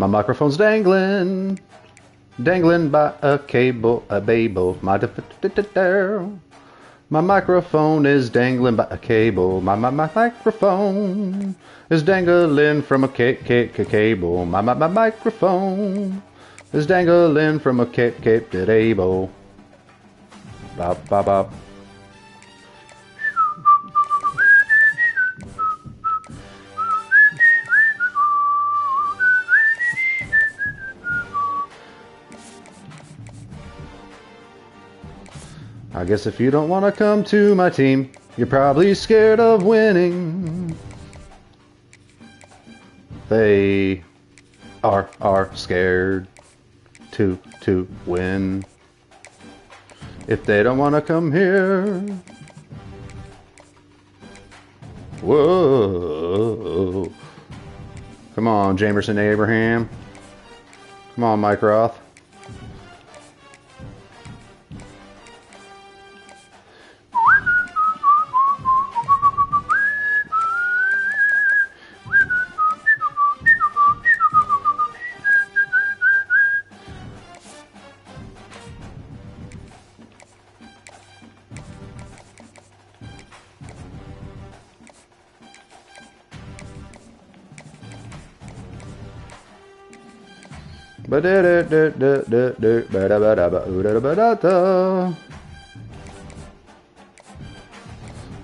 My microphone's dangling. Dangling by a cable, a babel. My microphone is dangling by a cable. My microphone is dangling from a cable. My microphone is dangling from a cable. Bop, bop, bop. I guess if you don't want to come to my team, you're probably scared of winning. They are scared to win. If they don't want to come here. Whoa. Come on, Jamerson Abraham. Come on, Mike Roth.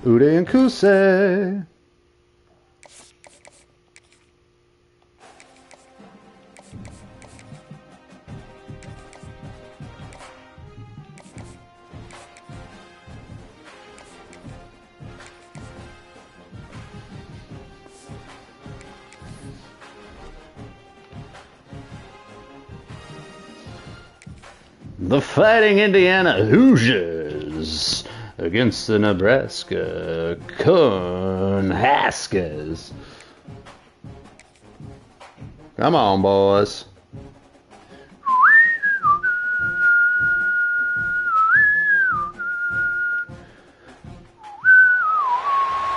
Ude and Kuse. The Fighting Indiana Hoosiers against the Nebraska Cornhuskers. Come on, boys.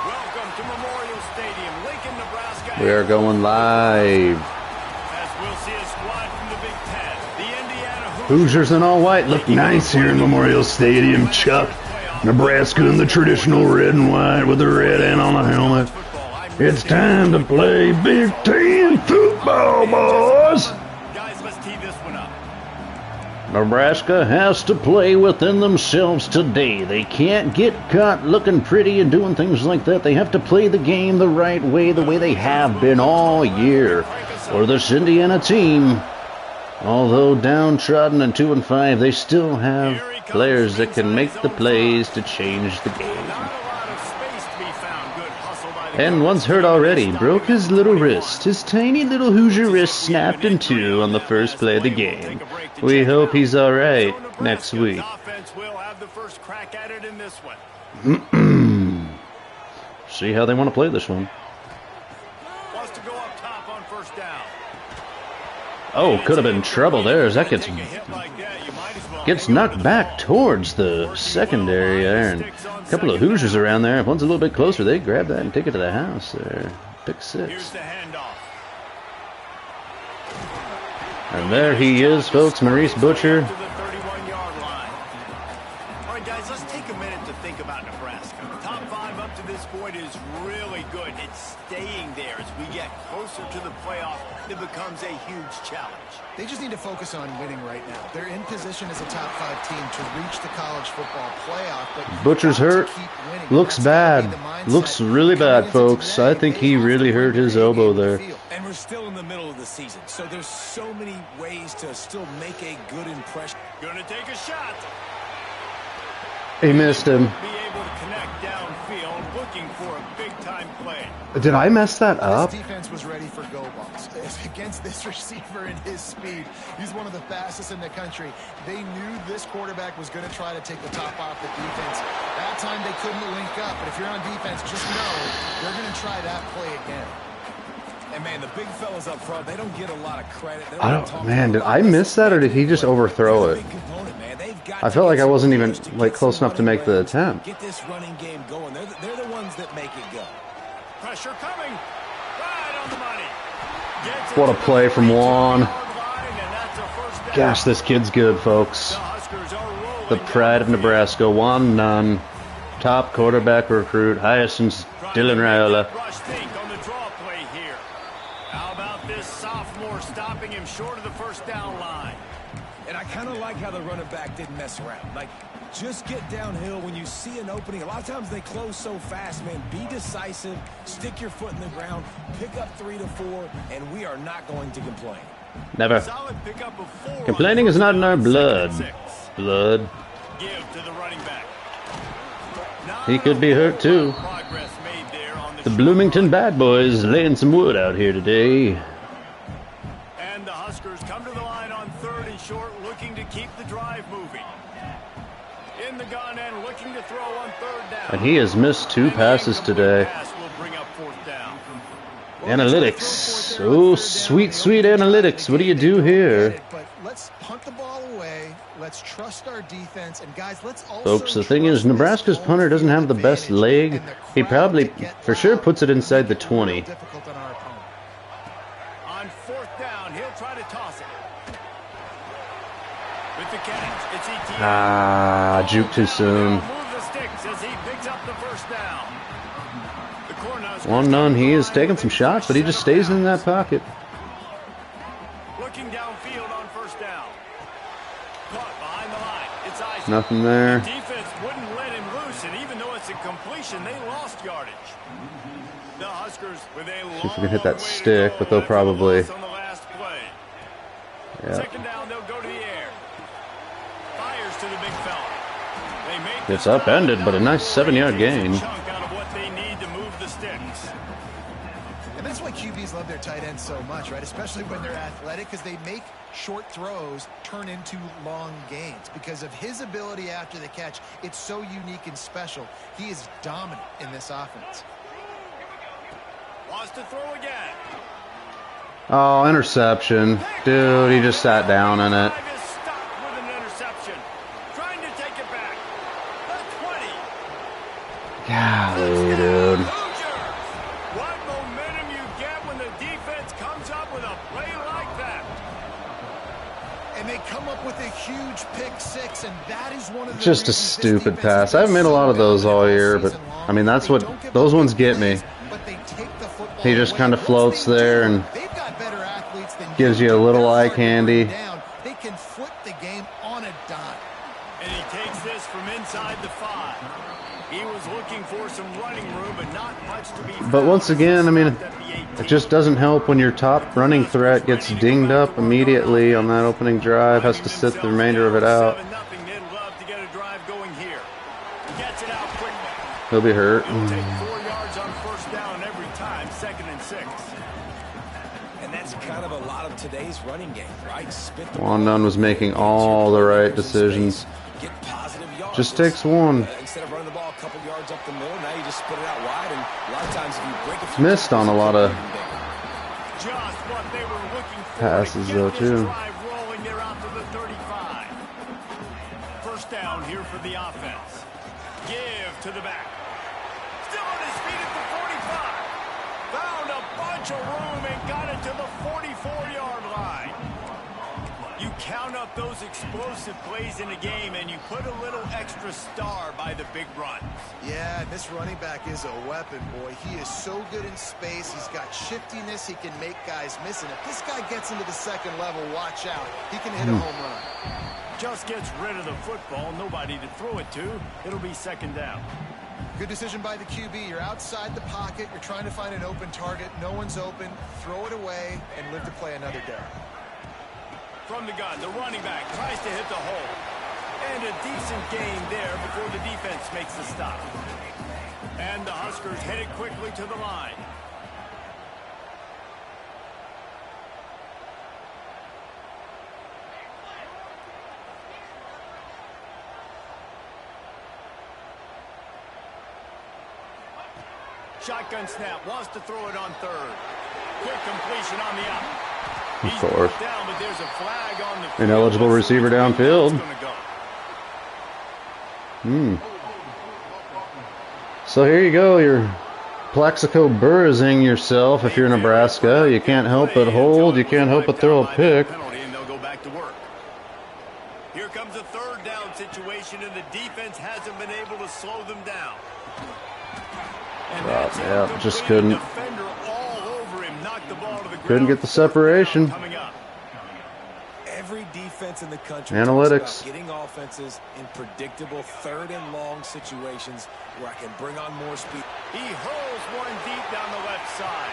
Welcome to Memorial Stadium, Lincoln, Nebraska. We are going live. As we'll see a squad from the Big Ten, the Indiana Hoosiers in all white look nice here in Memorial Stadium, Chuck. Nebraska in the traditional red and white with the red N on the helmet. It's time to play Big Ten football, boys. Guys, let's tee this one up. Nebraska has to play within themselves today. They can't get caught looking pretty and doing things like that. They have to play the game the right way, the way they have been all year. Or this Indiana team, although downtrodden and 2-5, they still have players that can make the plays to change the game. And one's hurt already, broke his little wrist. His tiny little Hoosier wrist snapped in two on the first play of the game. We hope he's alright next week. See how they want to play this one. Oh, could have been trouble there as that gets knocked back towards the secondary there. And a couple of Hoosiers around there. If one's a little bit closer, they grab that and take it to the house there. Pick six. And there he is, folks, Maurice Butcher. All right, guys, let's take a minute to think about Nebraska. Top 5 up to this point is really good. It's staying there as we get closer to the playoff. It becomes a huge challenge. They just need to focus on winning right now. They're in position as a top 5 team to reach the college football playoff. But Butcher's hurt. Looks bad. Looks really bad, folks. I think he really hurt his elbow there. And we're still in the middle of the season, so there's so many ways to still make a good impression. Gonna take a shot. He missed him. Be able to connect downfield, looking for a big-time play. Did I mess that up? This defense was ready for go balls. Against this receiver and his speed, he's one of the fastest in the country. They knew this quarterback was going to try to take the top off the defense. That time they couldn't link up, but if you're on defense, just know they're going to try that play again. And man, the big fellas up front, they don't get a lot of credit. Man, did I miss that or did he just overthrow it? I felt like I wasn't even close enough to make the attempt. Get this running game going. They're the ones that make it go. Pressure coming. Right on the money. What a play from Juan. Gosh, this kid's good, folks. The pride of Nebraska, Juan Nunn, top quarterback recruit, Hyacinth's Dylan Raiola. How about this sophomore stopping him short of the first down line? And I kind of like how the running back didn't mess around. Like, just get downhill when you see an opening. A lot of times they close so fast, man. Be decisive, stick your foot in the ground, pick up 3 to 4, and we are not going to complain. Never. Solid pickup of 4. Complaining is not in our blood. Blood. Give to the running back. He could be hurt too. The Bloomington Bad Boys laying some wood out here today. And the Huskers come to the line on 3rd and short, looking to keep the drive moving. In the gun and looking to throw on 3rd down. And he has missed 2 passes today. Pass will bring up 4th down. Analytics. Oh, sweet, sweet analytics. What do you do here? But let's punt the ball away. Let's trust our defense. And guys, let's also Folks, the thing is, Nebraska's punter doesn't have the best leg. He probably, for sure, puts it inside the 20. On 4th down, he'll try to toss it. With the catch, it's ETN. Ah, juke too soon. Move the sticks as he picks up the 1st down. The Cornhuskers Juan Nunn, he is taking some shots, but he just stays in that pocket. looking downfield on 1st down. Caught behind the line. It's Isaac. Nothing there. The defense wouldn't let him loose, and even though it's a completion, they lost yardage. The Huskers with a See if we can hit that stick, but they'll probably. on the last play. Yeah. 2nd down, they'll go to the air. Fires to the big fella. They make It's upended, but a nice 7-yard gain. chunk out of what they need to move the sticks. And that's why QBs love their tight ends so much, right? Especially when they're athletic, because they make short throws turn into long gains. Because of his ability after the catch, it's so unique and special. He is dominant in this offense. Wants to throw again. Oh, interception. Dude, he just sat down in it. Drive is stopped with an interception. Trying to take it back. The 20. Golly, dude. Hoosiers. What momentum you get when the defense comes up with a play like that. And they come up with a huge pick 6, and that is one of the Just a reasons this stupid defense pass. has been I haven't made a so lot of those all dominant year, but season long. I mean, that's They what don't give those up ones big get me. plays, but they take the football He just away. kind of Once floats they there do, and they've got better athletes than gives you a little eye candy. They can flip the game on a dime. And he takes this from inside the 5. He was looking for some running room, but not much to be found. But once again, I mean, Stopped at the 18. it just doesn't help when your top running threat gets dinged up immediately on that opening drive, has to sit the remainder of it out. 7-0. They'd love to get a drive going here. Gets it out quickly. He'll be hurt. He'll take 4 yards on 1st down every time, 2nd and 6. And that's kind of a lot of today's running game, right? Spit the Juan ball Nunn was making all the right decisions. Get positive yards. Just takes one. Instead of running the ball a couple yards up the middle, now you just split it out wide, and a lot of times if you break a few Missed on a lot of Just what they were looking for. passes, to get though, this too. drive rolling. They're out to the 35. 1st down here for the offense. Give to the back. Still on his feet at the 45. Found a bunch of room and got it to the 44-yard line. You count up those explosive plays in a game, and you put a little extra star by the big runs. Yeah, this running back is a weapon, boy. He is so good in space. He's got shiftiness. He can make guys miss. And if this guy gets into the 2nd level, watch out. He can hit a home run. Just gets rid of the football. Nobody to throw it to. It'll be 2nd down. Good decision by the QB. You're outside the pocket. You're trying to find an open target. No one's open. Throw it away and live to play another day. From the gun, the running back tries to hit the hole. And a decent gain there before the defense makes the stop. And the Huskers headed quickly to the line. Shotgun snap, wants to throw it on 3rd. Quick completion on the out. He's course. down, but there's a flag on the field. Ineligible receiver downfield. So here you go, your Plaxico Burrising yourself if you're Nebraska. You can't help but hold. You can't help but throw a pick. And they'll go back to work. Here comes a third down situation, and the defense hasn't been able to slow them down. Yeah, just couldn't. Defender all over him, knocked the ball to the ground. Couldn't get the separation. Coming up. Every defense in the country Analytics. talks about getting offenses in predictable third and long situations where I can bring on more speed. He hurls one deep down the left side.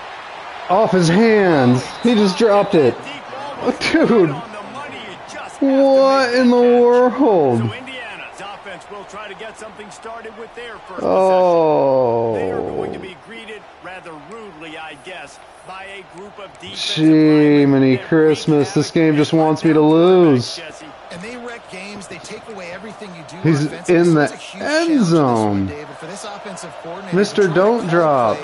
Off his hands. He just dropped it. Dude. What in the world? So Indiana's offense will try to get something started with their first Oh. possession. They are going to be greeted rather rudely, I guess, by a group of defensive Jiminy Christmas. This game just wants me to lose. And they wreck games. They take away everything you do. He's in the end zone. Mr. Don't Drop.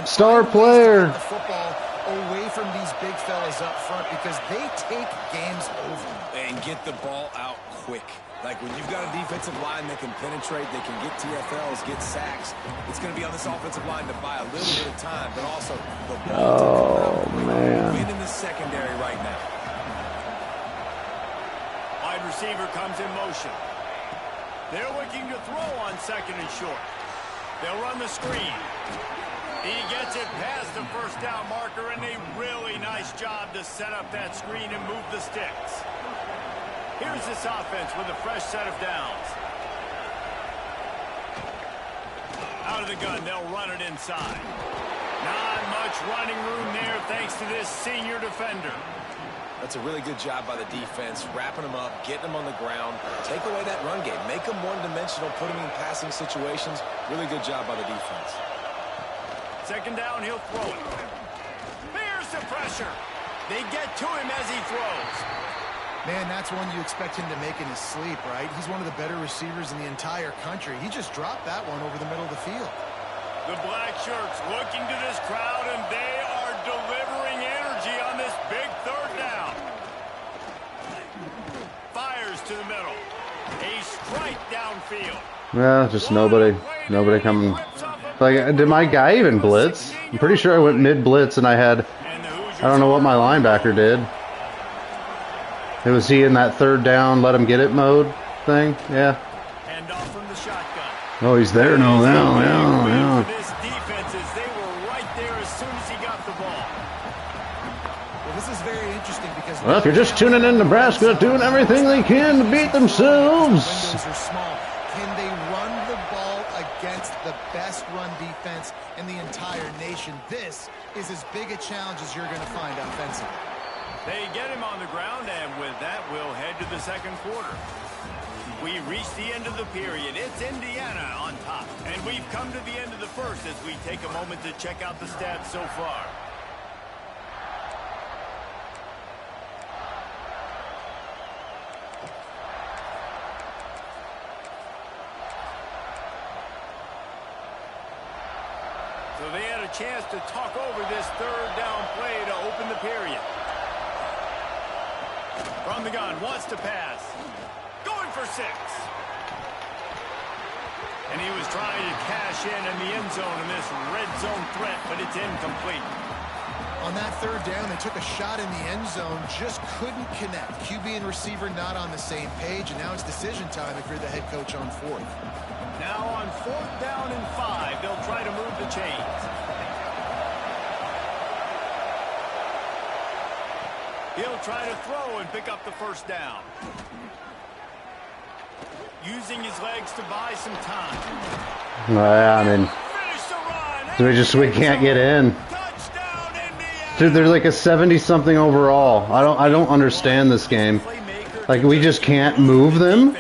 Star player. The football away from these big fellas up front because they take games over. And get the ball out quick. Like when you've got a defensive line that can penetrate, they can get TFLs, get sacks. It's going to be on this offensive line to buy a little bit of time, but also the ball. Oh, man. Win in the secondary right now. Wide receiver comes in motion. They're looking to throw on second and short. They'll run the screen. He gets it past the first down marker, and a really nice job to set up that screen and move the sticks. Here's this offense with a fresh set of downs. Out of the gun, they'll run it inside. Not much running room there thanks to this senior defender. That's a really good job by the defense, wrapping them up, getting them on the ground. Take away that run game. Make them one-dimensional, put them in passing situations. Really good job by the defense. Second down, he'll throw it. There's the pressure. They get to him as he throws. Man, that's one you expect him to make in his sleep, right? He's one of the better receivers in the entire country. He just dropped that one over the middle of the field. The black shirts looking to this crowd, and they are delivering energy on this big third down. Fires to the middle. A strike downfield. Yeah, just nobody coming. Like, did my guy even blitz? I'm pretty sure I went mid-blitz and I don't know what my linebacker did. Was he in that third down, let him get it mode thing? Yeah. Hand off from the shotgun. Oh, he's there now. Yeah. This defense is they were right there as soon as he got the ball. Well, this is very interesting because Well, if you're just tuning in, Nebraska doing everything they can to beat themselves. Windows are small. Can they run the ball against the best run defense in the entire nation? This is as big a challenge as you're going to find offensively. They get him on the ground, and with that, we'll head to the second quarter. We reach the end of the period. It's Indiana on top. And we've come to the end of the first as we take a moment to check out the stats so far. So they had a chance to talk over this third down play to open the period. From the gun, wants to pass. Going for 6. And he was trying to cash in the end zone in this red zone threat, but it's incomplete. On that third down, they took a shot in the end zone, just couldn't connect. QB and receiver not on the same page, and now it's decision time if you're the head coach on fourth. Now on 4th down and 5, they'll try to move the chains. He'll try to throw and pick up the first down. Using his legs to buy some time. Yeah, I mean, we can't get in. Dude, they're like a 70-something overall. I don't understand this game. Like, we just can't move them.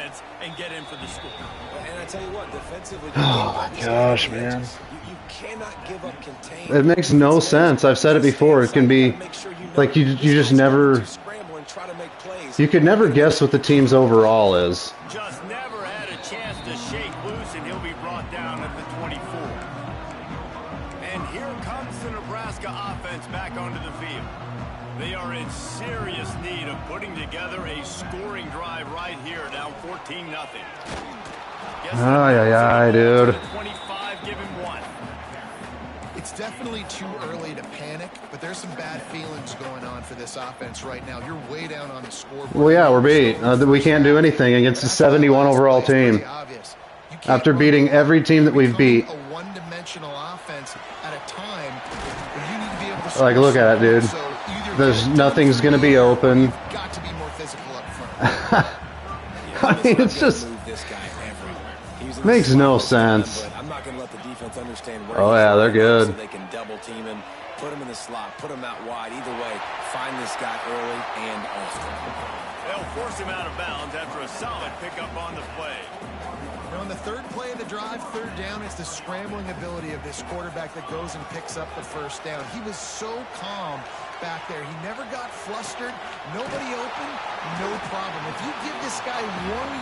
Oh my gosh, man. It makes no sense. I've said it before. It can be like you just never. You could never guess what the team's overall is. Just never had a chance to shake loose, and he'll be brought down at the 24. And here comes the Nebraska offense back onto the field. They are in serious need of putting together a scoring drive right here, down 14-0. Ay, dude. 25, give him 1. It's definitely too early to panic, but there's some bad feelings going on for this offense right now. You're way down on the scoreboard. Well, yeah, we're beat. We can't do anything against a 71 overall team. After beating every team that we've beat. A one-dimensional offense at a time when you need to be able to like, look at it, dude. There's nothing's going to be open. Got to be more physical up front. I mean, it's just makes no sense. I'm not going to let the defense understand where oh yeah, they're good. So they can double team him, put him in the slot, put him out wide. Either way, find this guy early and often. They'll force him out of bounds after a solid pickup on the play. On the third play of the drive, third down, it's the scrambling ability of this quarterback that goes and picks up the first down. He was so calm back there. He never got flustered. Nobody open, no problem. If you give this guy 1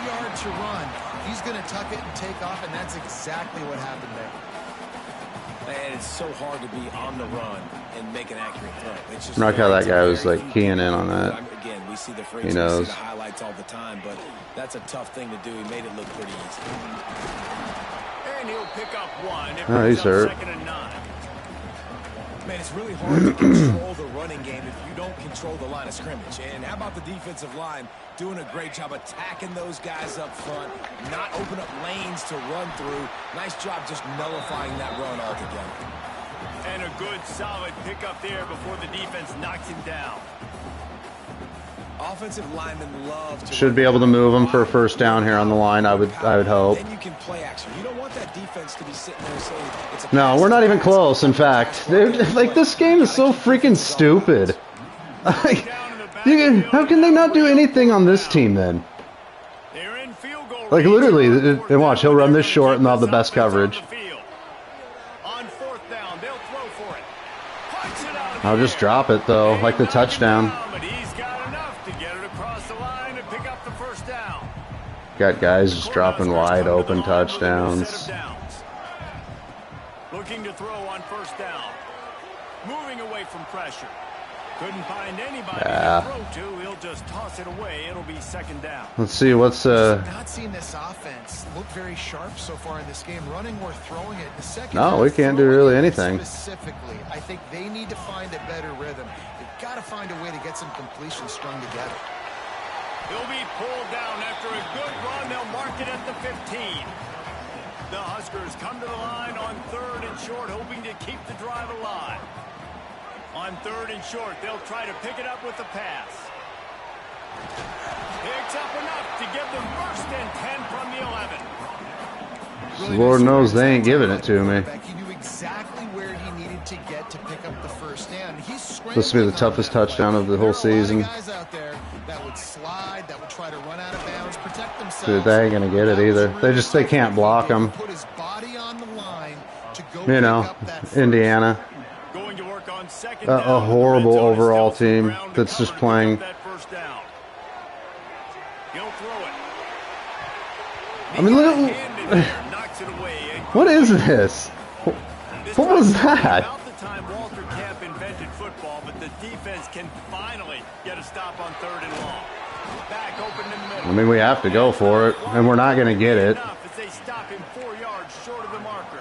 yard to run, he's going to tuck it and take off, and that's exactly what happened there. And it's so hard to be on the run and make an accurate throw. It's just like how that guy was like keying in on that. Again, we see the he knows. We see the highlights all the time, but that's a tough thing to do. He made it look pretty easy. And he'll pick up one. Oh, he's hurt. Man, it's really hard to control the running game if you don't control the line of scrimmage. And how about the defensive line doing a great job attacking those guys up front, not open up lanes to run through. Nice job just nullifying that run altogether. And a good, solid pickup there before the defense knocks him down. Offensive linemen love to should be able to move him for a first down here on the line. I would hope. Then you can play action. You don't want that defense to be sitting there saying it's a no, we're not even close. In fact, like this game is so freaking stupid. Like, how can they not do anything on this team then? Like literally, and watch, he'll run this short and they'll have the best coverage. I'll just drop it though, like the touchdown. Got guys just dropping wide open touchdowns. Looking to throw on first down. Moving away from pressure. Couldn't find anybody to throw to. He'll just toss it away. It'll be second down. Let's see what's not seen this offense look very sharp so far in this game, running or throwing it. The second no, we can't do really anything. Specifically, I think they need to find a better rhythm. They've got to find a way to get some completions strung together. He'll be pulled down after a good run. They'll mark it at the 15. The Huskers come to the line on third and short, hoping to keep the drive alive. On third and short, they'll try to pick it up with the pass. Picks up enough to give them first and 10 from the 11. Lord knows they ain't giving it to me. He knew exactly where he needed to get to pick up the first down. This will be the toughest touchdown of the whole season. That would slide, that would try to run out of bounds, protect themselves. Dude, they ain't gonna get it either. They can't block him. Put his body on the line to go you know, Indiana. Going to work on second A horrible overall team that's just playing. I mean, look at what is this? What was that? Can finally get a stop on third and long. Back open in the middle. I mean, we have to go for it, and we're not going to get it. As they stop him 4 yards short of the marker.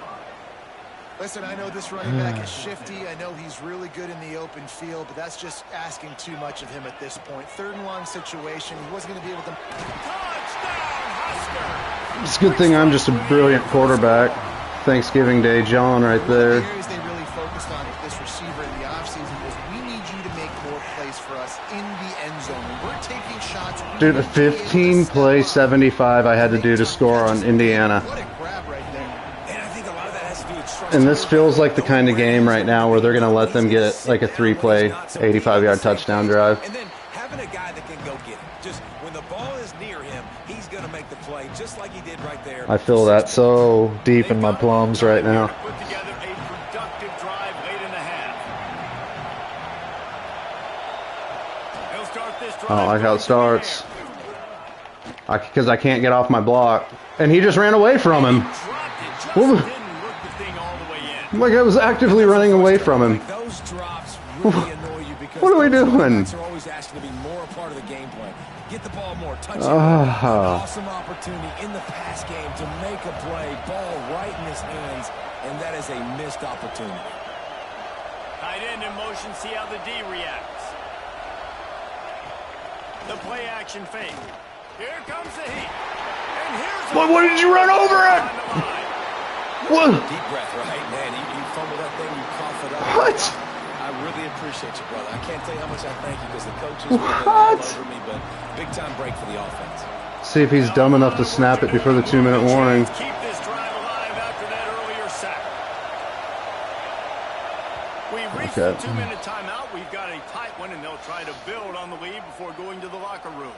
Listen, I know this running back is shifty. I know he's really good in the open field, but that's just asking too much of him at this point. Third and long situation. He wasn't going to be able to. Touchdown, Husker! It's a good thing I'm just a brilliant quarterback. Thanksgiving Day John right there. They really focused on with this receiver in the offseason was we need you to make more plays for us in the end zone. When we're taking shots. Dude, a 15-play 75 I had to do to score on Indiana. What a grab right there. And I think a lot of that has to do with trust. And this feels like the kind of game right now where they're going to let them get like a 3-play, 85-yard touchdown drive. And then having a guy that can go get it. Just when the ball is near him, he's going to make the play just like he did right there. I feel that so deep in my plums right now. Put together a productive drive late in the half. He'll start this drive. I don't like how it starts. Because I can't get off my block. And he just ran away from him. Like I was actively running away from him. Those drops really annoy you because what are we doing? are always asking to be more a part of the game plan. Get the ball more, touch it. Awesome opportunity in the pass game to make a play, ball right in his hands, and that is a missed opportunity. Tight end in motion, see how the D reacts. The play action fake. Here comes the heat. And here's What did you run over it? What? Deep breath, right, man? You fumble that thing, you cough it up. What? I really appreciate you, brother. I can't tell you how much I thank you because the coaches were all over me, but big time break for the offense. See if he's dumb enough to snap it before the 2-minute warning. Keep this drive alive after that earlier sack. We've reached the 2-minute timeout. We've got a tight one, and they'll try to build on the lead before going to the locker room.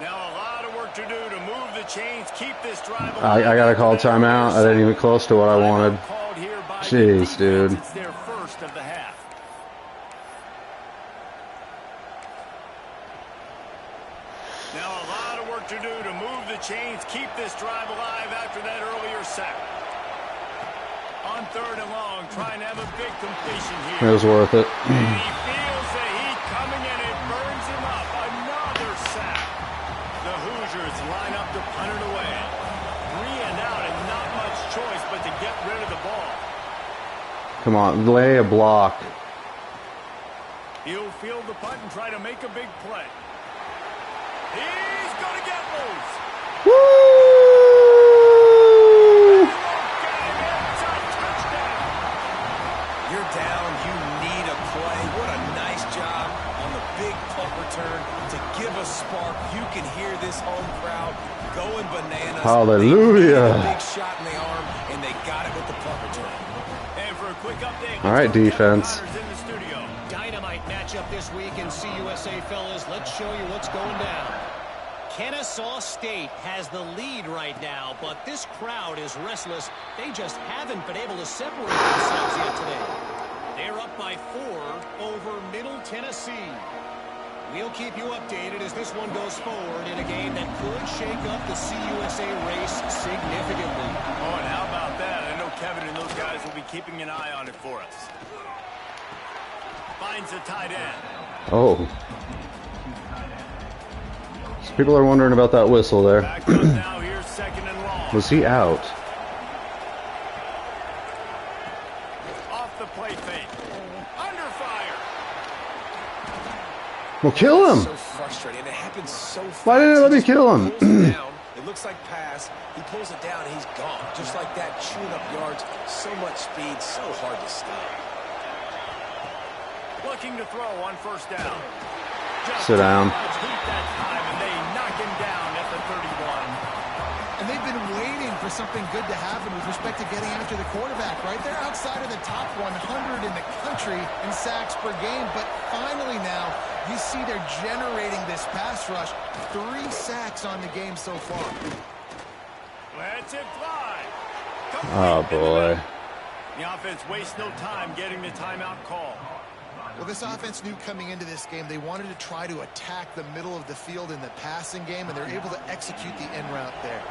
Now a lot of work to do to move the chains, keep this drive alive. I gotta call timeout. I didn't even close to what I wanted. Jeez, dude. It's their first of the half. Now a lot of work to do to move the chains, keep this drive alive after that earlier sack. On 3rd and long, trying to have a big completion here. It was worth it. And he feels the heat coming and it burns him up. Another sack. The Hoosiers line up to punt it away. 3 and out and not much choice but to get rid of the ball. Come on, lay a block. He'll field the punt and try to make a big play. He's going to get loose. Woo! It's a touchdown. You're down. You need a play. What a nice job on the big punt return to give a spark. You can hear this home crowd going bananas. Hallelujah. They big shot in the arm, and they got it with the punt return. And for a quick update, All right, defense. in the studio. Dynamite matchup this week in CUSA, fellas. Let's show you what's going down. Kennesaw State has the lead right now, but this crowd is restless. They just haven't been able to separate themselves yet today. They're up by 4 over Middle Tennessee. We'll keep you updated as this one goes forward in a game that could shake up the CUSA race significantly. Oh, and how about that? I know Kevin and those guys will be keeping an eye on it for us. Finds the tight end. Oh. So people are wondering about that whistle there. Back up now, here's 2nd and long. Was he out? Off the play fake. Under fire. Well, kill him. So frustrating. It happens so fast. Why didn't it let me kill him? He pulls it down. It looks like pass. He pulls it down and he's gone. Just like that, chewing up yards. So much speed, so hard to stop. Looking to throw on 1st down. Sit down. Heat that time, and they knock him down at the 31. And they've been waiting for something good to happen with respect to getting after the quarterback, right? They're outside of the top 100 in the country in sacks per game, but finally now you see they're generating this pass rush. 3 sacks on the game so far. Lets it fly. Oh, boy. The offense wastes no time getting the timeout call. Well, this offense knew coming into this game they wanted to try to attack the middle of the field in the passing game, and they're able to execute the end route there.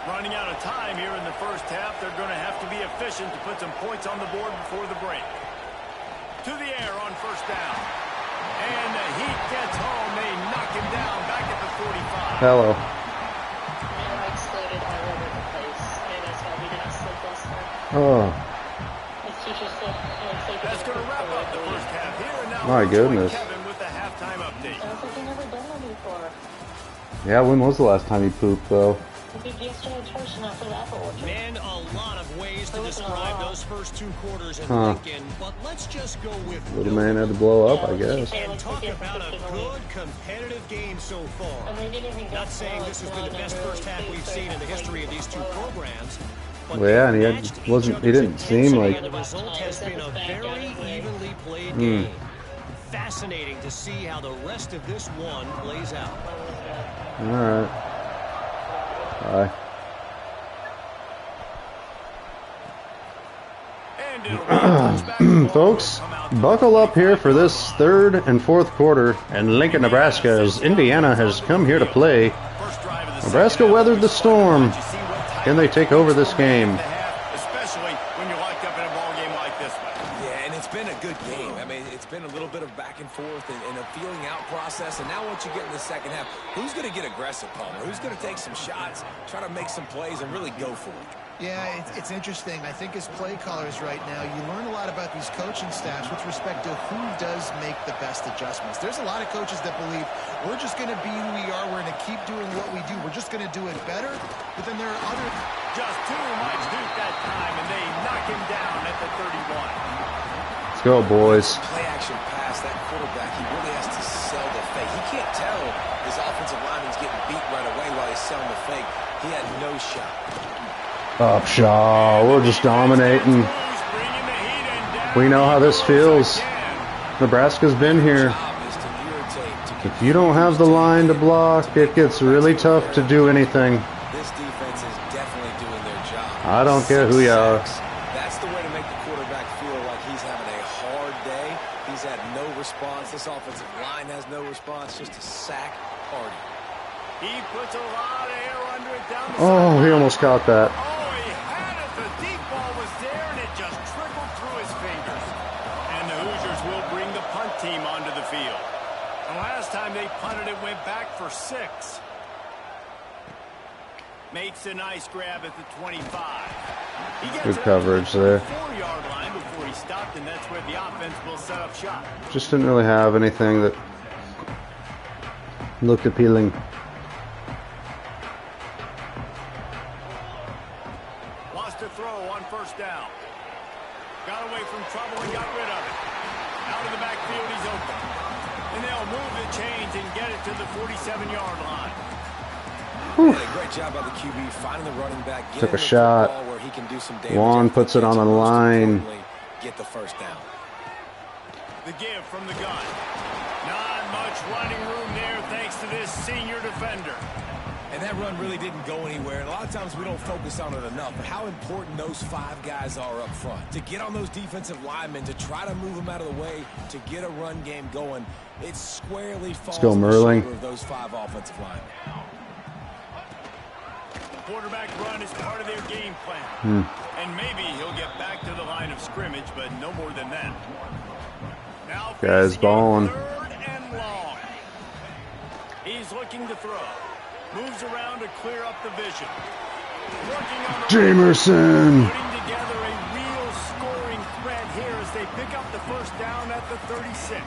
Running out of time here in the first half, they're going to have to be efficient to put some points on the board before the break. To the air on 1st down. And the Heat gets home. They knock him down back at the 45. Hello. Oh. That's going to wrap up the first half here. And now My goodness. Kevin with the halftime update. Yeah, when was the last time he pooped, though? Man, a lot of ways to describe those first 2 quarters in Lincoln, but let's just go with Little man had to blow up, I guess. and talk about a good competitive game so far. Not saying this has been the best first half we've seen in the history of these 2 programs. But Well, yeah, and he matched each wasn't. He other's didn't seem intensity, like. and the result has been a very evenly played game. Fascinating to see how the rest of this one plays out. All right. Bye. And it'll be a touchback. Folks, buckle up here for this 3rd and 4th quarter in Lincoln, Nebraska, as Indiana has come here to play. First drive of the Nebraska second half. weathered the storm. Can they take over this game? Especially when you're locked up in a ball game like this one. Yeah, and it's been a good game. I mean, it's been a little bit of back and forth and a feeling out process. And now once you get in the second half, who's going to get aggressive, Palmer? Who's going to take some shots, try to make some plays, and really go for it? Yeah, it's interesting. I think as play callers right now, you learn a lot about these coaching staffs with respect to who does make the best adjustments. There's a lot of coaches that believe we're just going to be who we are. We're going to keep doing what we do. We're just going to do it better. But then there are other... Just too much Duke that time, and they knock him down at the 31. Let's go, boys. Play action pass, that quarterback, he really has to sell the fake. He can't tell his offensive lineman's getting beat right away while he's selling the fake. He had no shot. Upshaw, we're just dominating. We know how this feels. Nebraska's been here. If you don't have the line to block, it gets really tough to do anything. This defense is definitely doing their job. I don't care who you are. That's the way to make the quarterback feel like he's having a hard day. He's had no response. This offensive line has no response. Just a sack party. He puts a lot of air under it down the Oh, he almost caught that. Oh, he had it. The deep ball was there, and it just trickled through his fingers. And the Hoosiers will bring the punt team onto the field. And last time they punted, it went back for 6. Makes a nice grab at the 25. He gets Good coverage there. 4-yard line before he stopped, and that's where the offense will set up shop. Just didn't really have anything that looked appealing. Lost a throw on first down. Got away from trouble and got rid of it. Out of the backfield, he's open. And they'll move the chains and get it to the 47-yard line. Great job by the QB finding the running back. Took a shot. Where he can do some damage. Juan puts it on the line. Get the first down. The give from the gun. Not much running room there thanks to this senior defender. And that run really didn't go anywhere. And a lot of times we don't focus on it enough. But how important those 5 guys are up front. To get on those defensive linemen, to try to move them out of the way, to get a run game going. It squarely falls on the shoulder of those 5 offensive linemen. The quarterback run is part of their game plan. And maybe he'll get back to the line of scrimmage, but no more than that. Now Guys balling. 3rd and long. He's looking to throw. Moves around to clear up the vision. Working on the Jamerson. putting together a real scoring threat here as they pick up the first down at the 36.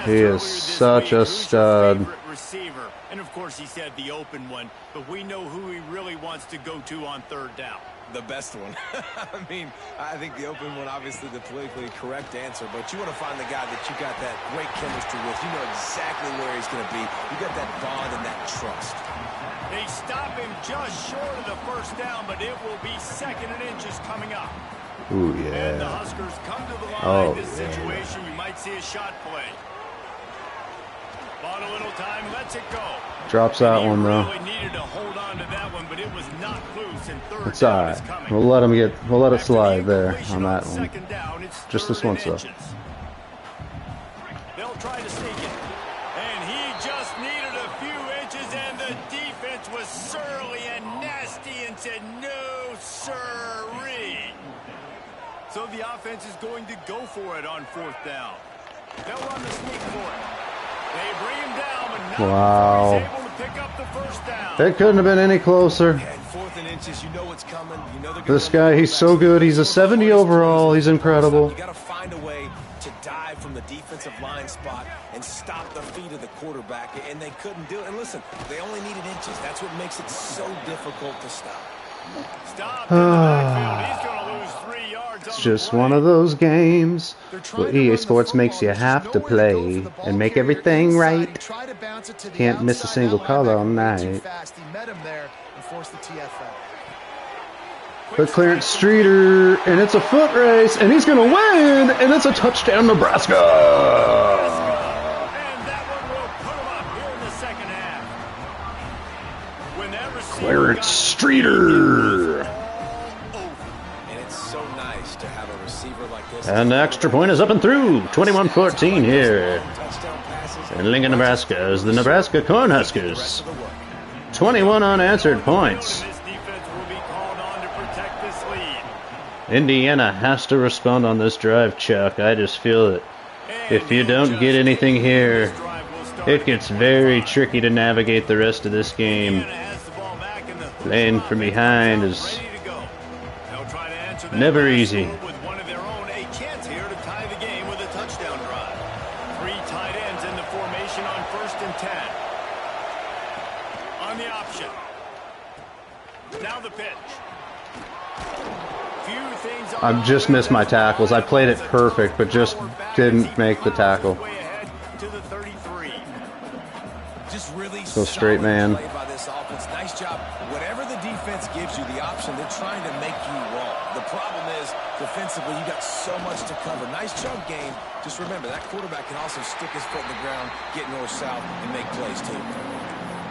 He is such a stud. Receiver. And of course he said the open one, but we know who he really wants to go to on 3rd down. The best one. I mean, I think the open one, obviously the politically correct answer, but you want to find the guy that you got that great chemistry with. You know exactly where he's going to be. You got that bond and that trust. They stop him just short of the first down, but it will be 2nd and inches coming up. Ooh, And the yeah. Huskers come to the line. Oh, This yeah. situation, you might see a shot play. Bought a little time, lets it go. Drops that one, though. Really needed to hold on to that one, but it was not loose, and 3rd It's down alright. is coming. We'll let it After slide the there incompletion on that one. 2nd down, it's Just this 3rd once, and though. inches. They'll try to sneak it. And he just needed a few inches, and the defense was surly and nasty and said, no, sirree. So the offense is going to go for it on 4th down. They'll run the sneak for it. They bring him down, but not Wow. before he's able to pick up the first down. It couldn't have been any closer. And 4th and inches, you know what's coming. You know they're gonna This run guy, the he's back. so good. He's a 70 overall. He's incredible. You got to find a way to dive from the defensive line spot and stop the feet of the quarterback, and they couldn't do it. And listen, they only needed inches. That's what makes it so difficult to stop. Stop in the backfield. He's going to lose 3 yards. It's just one of those games where EA Sports makes you have to play and make everything right. Can't miss a single call all night. He met him there and forced the TFL. Quick clearance, Streeter, and it's a foot race, and he's going to win, and it's a touchdown, Nebraska. And that one will put him up here in the 2nd half. When that receiver Clarence got Streeter. And it's so nice to have a receiver like this. And the extra point is up and through. 21-14 here Touchdown passes. in Lincoln, Nebraska, as the Nebraska Cornhuskers. 21 unanswered points. this defense will be called on to protect this lead. Indiana has to respond on this drive, Chuck. I just feel that If you don't get anything here, it gets very tricky to navigate the rest of this game. Playing from behind is never easy. I just missed my tackles. I played it perfect, but just didn't make the tackle. Just really Go straight, man. By this offense. Nice job. Whatever the defense gives you the option, they're trying to make you wrong. The problem is, defensively, you got so much to cover. Nice chunk game. Just remember, that quarterback can also stick his foot in the ground, get north-south, and make plays, too.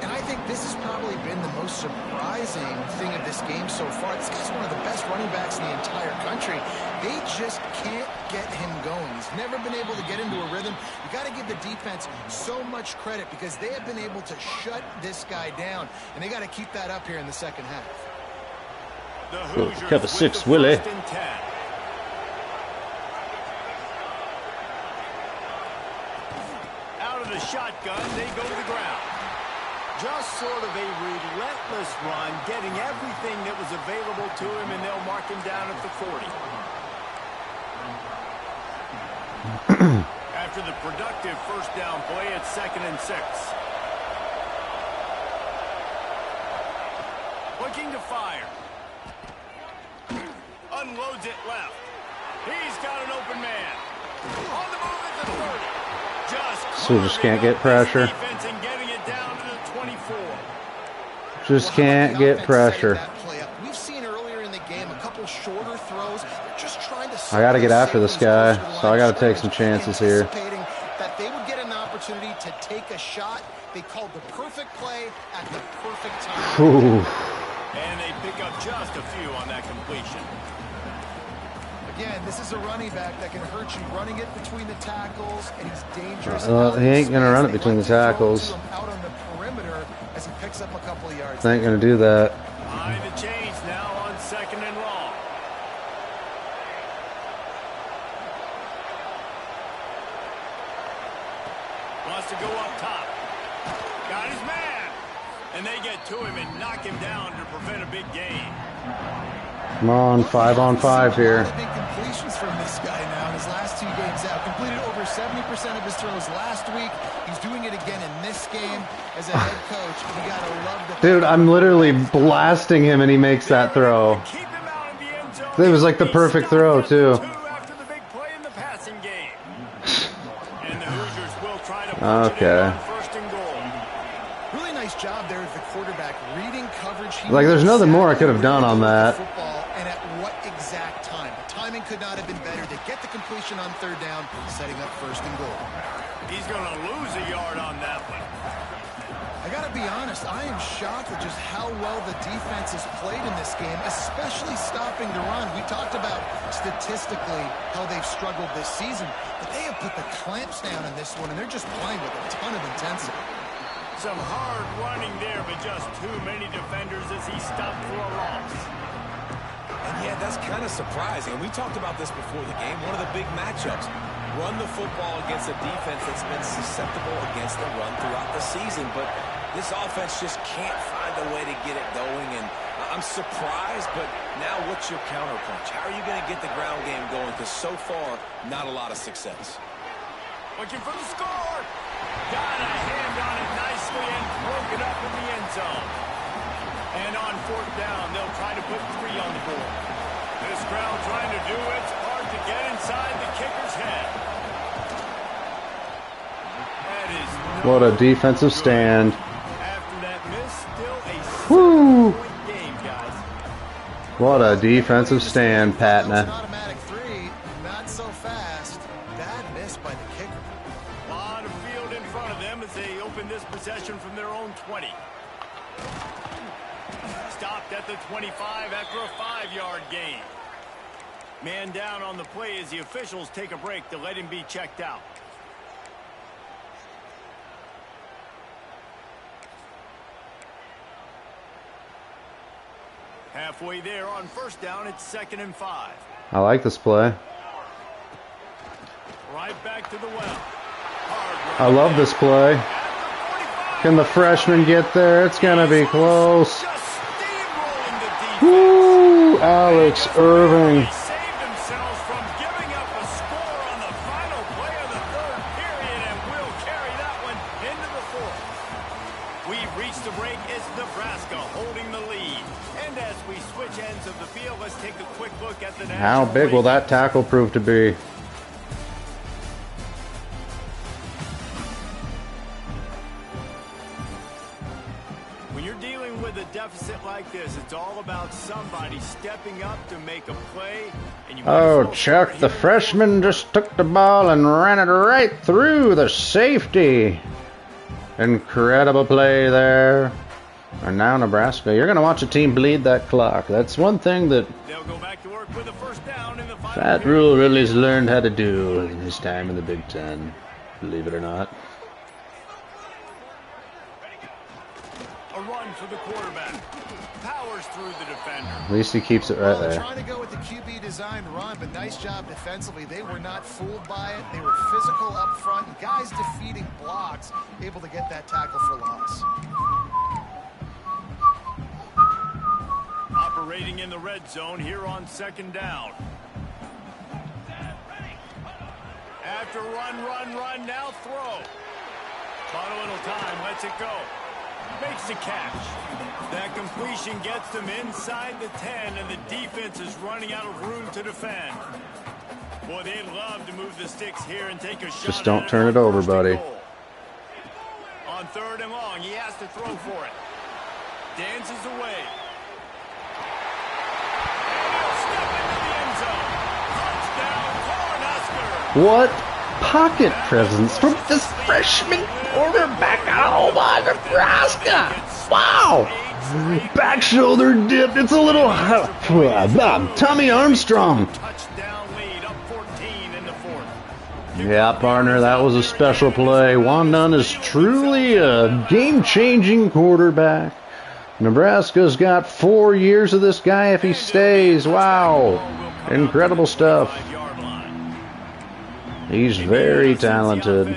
And I think this has probably been the most surprising thing of this game so far. This guy's one of the best running backs in the entire country. They just can't get him going. He's never been able to get into a rhythm. You got to give the defense so much credit because they have been able to shut this guy down, and they got to keep that up here in the second half. Cover 6, Willie. Out of the shotgun, they go to the ground. Just sort of a relentless run, getting everything that was available to him, and they'll mark him down at the 40. After the productive first down play, it's 2nd and 6. Looking to fire. Unloads it left. He's got an open man. On the move at the 30. So just can't get pressure. And getting it down to the 24. Just can't get pressure. We've seen earlier in the game a couple shorter throws. They're just trying to I got to get after this guy, so I got to take some chances here. That they would get an opportunity to take a shot. They called the perfect play at the perfect time. Ooh. And they pick up just a few on that completion. Again, this is a running back that can hurt you running it between the tackles, and he's dangerous. He ain't going to run it between the tackles. Out on the perimeter as he picks up a couple of yards. Ain't going to do that. Behind the chains now on 2nd and long. Wants to go up top. Got his man. And they get to him and knock him down to prevent a big gain. Come on, 5 on 5 here. Big completions from this guy now in his last 2 games out. Completed over 70% of his throws last week. He's doing it again in this game as a head coach. You gotta love the... Dude, I'm literally blasting him and he makes that throw. It was like the perfect throw, too. Okay. Really nice job there as the quarterback reading coverage. Like, there's nothing more I could have done on that. And at what exact time? The timing could not have been better. They get the completion on 3rd down, setting up 1st and goal. He's going to lose a yard on that one. I got to be honest, I am shocked at just how well the defense has played in this game, especially stopping the run. We talked about statistically how they've struggled this season, but they have put the clamps down in this one, and they're just playing with a ton of intensity. Some hard running there, but just too many defenders as he stopped for a loss. And yeah, that's kind of surprising. And we talked about this before the game. One of the big matchups. Run the football against a defense that's been susceptible against the run throughout the season. But this offense just can't find a way to get it going. And I'm surprised, but now what's your counterpunch? How are you going to get the ground game going? Because so far, not a lot of success. Looking for the score. Got a hand on it nicely and broke it up in the end zone. And on 4th down, they'll try to put 3 on the board. This crowd trying to do its part to get inside the kicker's head. That is What a defensive stand. After that miss, still a 7-point game, guys. What a defensive stand, Patna. Automatic 3, not so fast. Bad miss by the kicker. A lot of field in front of them as they open this possession from their own 20. Stopped at the 25 after a 5-yard gain. Man down on the play as the officials take a break to let him be checked out. Halfway there on 1st down, it's 2nd and 5. I like this play. Right back to the well. I love this play. Can the freshman get there? It's going to be close. Just steamrolling the defense. Woo! Alex Irving. They saved themselves from giving up a score on the final play of the third period and will carry that one into the fourth. We've reached the break. It's Nebraska holding the lead. And as we switch ends of the field, let's take a quick look at the How big will that tackle prove to be? When you're dealing with a deficit like this, it's all about somebody stepping up to make a play. And you Oh, Chuck, the freshman just took the ball and ran it right through the safety. Incredible play there. And now Nebraska, you're going to watch a team bleed that clock. That's one thing that They'll go back to work with a first down in the final Pat period. Rule really's learned how to do in his time in the Big Ten. Believe it or not. A run for the quarterback. Powers through the defender. At least he keeps it right Well, they're there. trying to go with the QB designed run, but nice job defensively. They were not fooled by it. They were physical up front. And guys defeating blocks, able to get that tackle for loss. Operating in the red zone here on second down. After run, now throw. Caught a little time, lets it go. Makes the catch. That completion gets them inside the 10, and the defense is running out of room to defend. Boy, they'd love to move the sticks here and take a shot. Just don't turn it over, buddy. On third and long, he has to throw for it. Dances away. What pocket presence from this freshman quarterback? Oh my, Nebraska! Wow! Back shoulder dip. It's a little Tommy Armstrong. Touchdown lead, up 14 in the fourth. Yeah, partner, that was a special play. Juan Dunn is truly a game-changing quarterback. Nebraska's got 4 years of this guy if he stays. Wow. Incredible stuff. He's very talented.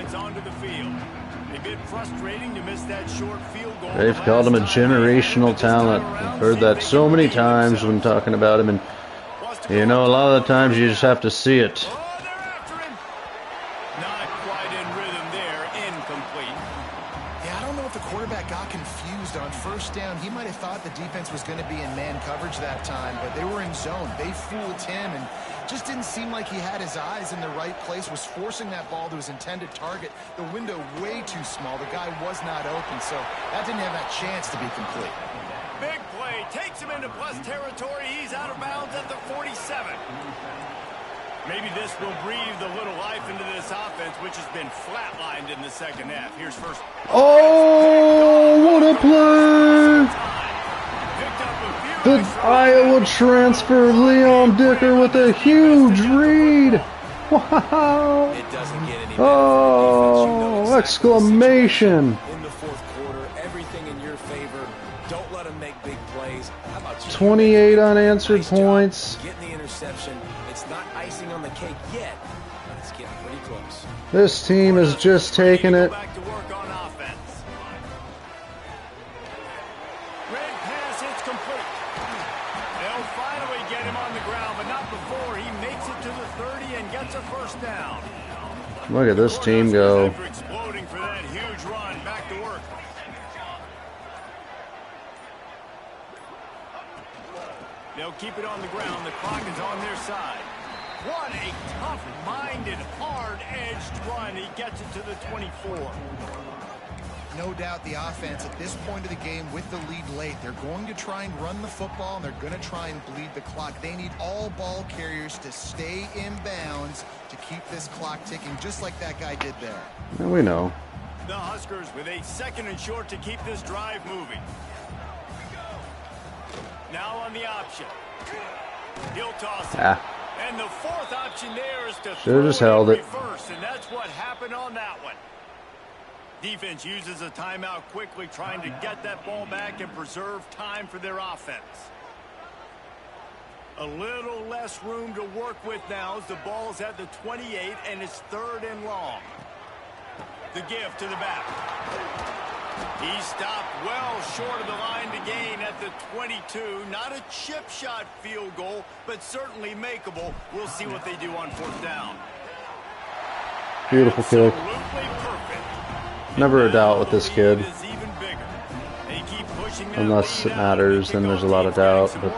They've called him a generational talent. I've heard that so many times when talking about him. And, you know, a lot of the times you just have to see it. Not quite in rhythm there, incomplete. Yeah, I don't know if the quarterback got confused on first down. He might have thought the defense was going to be in man coverage that time, but they were in zone. They fooled him and just didn't seem like he had his eyes in the right place, was forcing that ball to his intended target. The window way too small. The guy was not open, so that didn't have that chance to be complete. Big play, takes him into plus territory. He's out of bounds at the 47. Maybe this will breathe a little life into this offense, which has been flatlined in the second half. Here's first. Oh, what a play! The Iowa transfer, Leon Dicker with a huge read. Wow! It doesn't get any better. Oh, exclamation! In the fourth quarter, everything in your favor. Don't let them make big plays. How about you? 28 unanswered points. Getting the interception. It's not icing on the cake yet, but it's getting pretty close. This team is just taking it. Back to work on offense. Red pass, it's complete. They'll finally get him on the ground, but not before he makes it to the 30 and gets a first down. Look at this team go. After exploding for that huge run, back to work. They'll keep it on the ground. The clock is on their side. What a tough-minded, hard-edged run. He gets it to the 24. No doubt the offense at this point of the game with the lead late, they're going to try and run the football and they're going to try and bleed the clock. They need all ball carriers to stay in bounds to keep this clock ticking, just like that guy did there. Yeah, we know. The Huskers with a second and short to keep this drive moving. Now on the option. He'll toss it. And the fourth option there is to Should've just held it. reverse, and that's what happened on that one. Defense uses a timeout quickly, trying to get that ball back and preserve time for their offense. A little less room to work with now as the ball's at the 28 and it's 3rd and long. The give to the back. He stopped well short of the line to gain at the 22. Not a chip shot field goal, but certainly makeable. We'll see what they do on 4th down. Beautiful kick. Never a doubt with this kid. Unless it matters, then there's a lot of doubt. But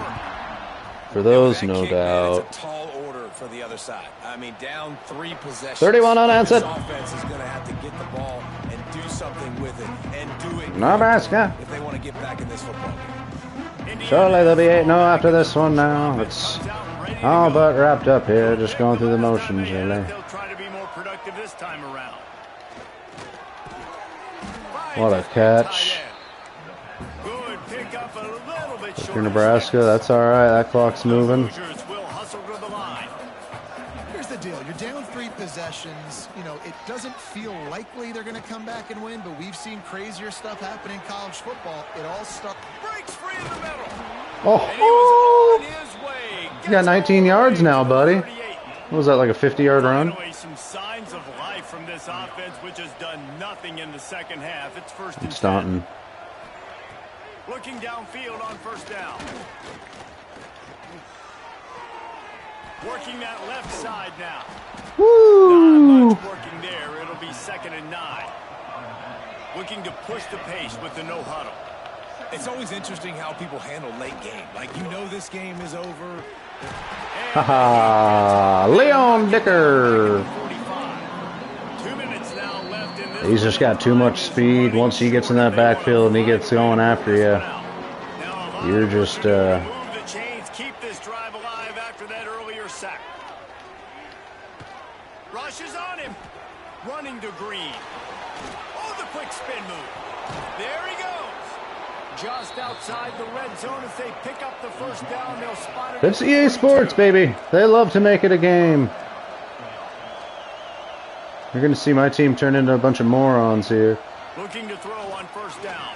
for those, no doubt. It's a tall order for the other side. I mean, down 3 possessions. 31 unanswered. This offense is going to have to get the ball and do something with it, and do it Nebraska. if they want to get back in this football game. Surely there'll be 8-0 after this one now. It's all but wrapped up here. Just going through the motions, really. They'll try to be more productive this time around. What a catch. Good pick up a little bit short. For Nebraska, that's all right. That clock's moving. Will hustle to the line. Here's the deal. You're down 3 possessions. You know, it doesn't feel likely they're going to come back and win, but we've seen crazier stuff happen in college football. It all starts. Breaks free in the middle. Oh, And he was on his way. you got 19 yards now, buddy. What was that, like a 50-yard run? Finally, some signs of life from this offense, which has done nothing in the second half. It's 1st and 10. Staunton. Looking downfield on 1st down. Working that left side now. Woo! Not much working there. It'll be 2nd and 9. Looking to push the pace with the no huddle. It's always interesting how people handle late game. Like, you know this game is over. Haha, Leon Dicker. 2 minutes now left in this. He's just got too much speed. Once he gets in that backfield and he gets going after you, you're just Move the chains, keep this drive alive after that earlier sack. Rushes on him. Running to Green. Oh, the quick spin move. There he goes. Just outside the red zone as they pick up the 1st down. They'll spot it. It's EA Sports, baby. They love to make it a game. You're going to see my team turn into a bunch of morons here. Looking to throw on 1st down.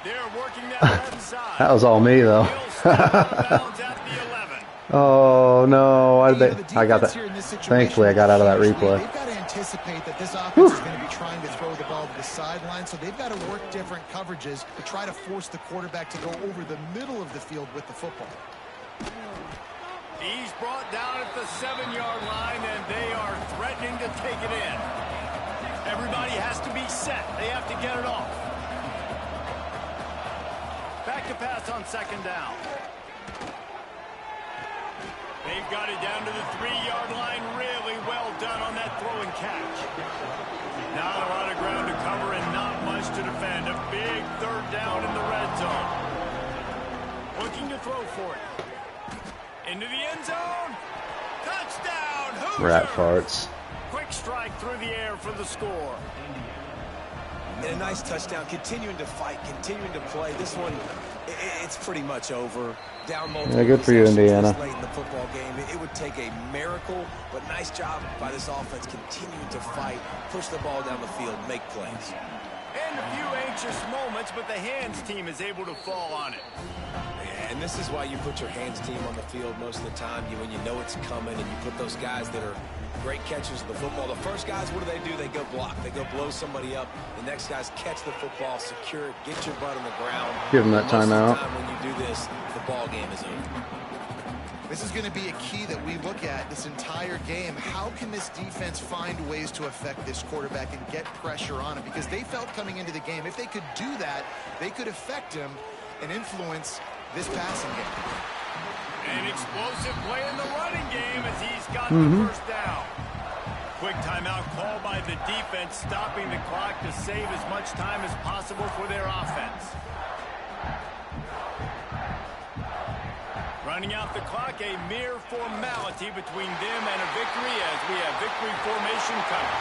They're working that left side. That was all me, though. Oh, no. Why did they? I got that. Thankfully, I got out of that replay. They've got to anticipate that this offense is going to be trying to throw the ball to the sideline, so they've got to work different coverages to try to force the quarterback to go over the middle of the field with the football. He's brought down at the 7-yard line, and they are threatening to take it in. Everybody has to be set. They have to get it off. Back to pass on 2nd down. They've got it down to the 3-yard line. Really well done on that throw and catch. Not a lot of ground to cover and not much to defend. A big 3rd down in the red zone. Looking to throw for it. Into the end zone. Touchdown. Hoosiers. Rat farts. Quick strike through the air for the score. And a nice touchdown, continuing to fight, continuing to play. This one, it's pretty much over. Down multiple. Yeah, good for you, Indiana. Late in the football game, it would take a miracle, but nice job by this offense continuing to fight, push the ball down the field, make plays. And a few anxious moments, but the hands team is able to fall on it. And this is why you put your hands team on the field most of the time. When you know it's coming, and you put those guys that are great catchers of the football. The first guys, what do? They go block. They go blow somebody up. The next guys catch the football, secure it, get your butt on the ground. Give them that timeout. When you do this, the ball game is over. This is going to be a key that we look at this entire game. How can this defense find ways to affect this quarterback and get pressure on him? Because they felt coming into the game, if they could do that, they could affect him and influence this passing game. An explosive play in the running game as he's got the 1st down. Quick timeout call by the defense, stopping the clock to save as much time as possible for their offense. Running out the clock, a mere formality between them and a victory as we have victory formation coming.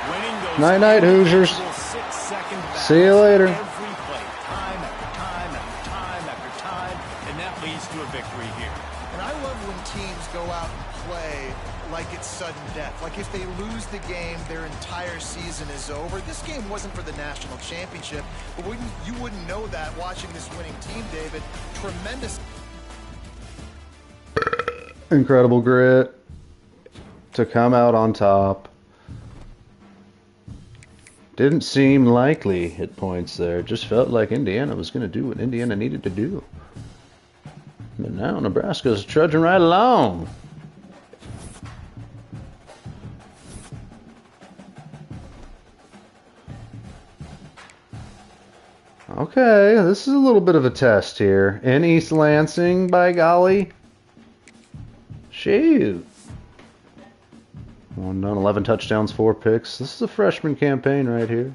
Winning those Night-night, Hoosiers. 6-second battles. See you later. Every play, time after time after time after time, and that leads to a victory here. And I love when teams go out and play like it's sudden death. Like if they lose the game, their entire season is over. This game wasn't for the national championship, but you wouldn't know that watching this winning team, David. Tremendous. Incredible grit to come out on top. Didn't seem likely at points there. It just felt like Indiana was going to do what Indiana needed to do. But now Nebraska's trudging right along. Okay, this is a little bit of a test here. In East Lansing, by golly. Shoot. 1 down, 11 touchdowns, 4 picks. This is a freshman campaign right here.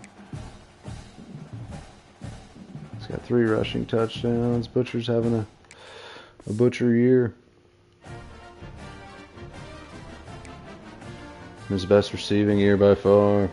He's got 3 rushing touchdowns. Butcher's having a butcher year. His best receiving year by far.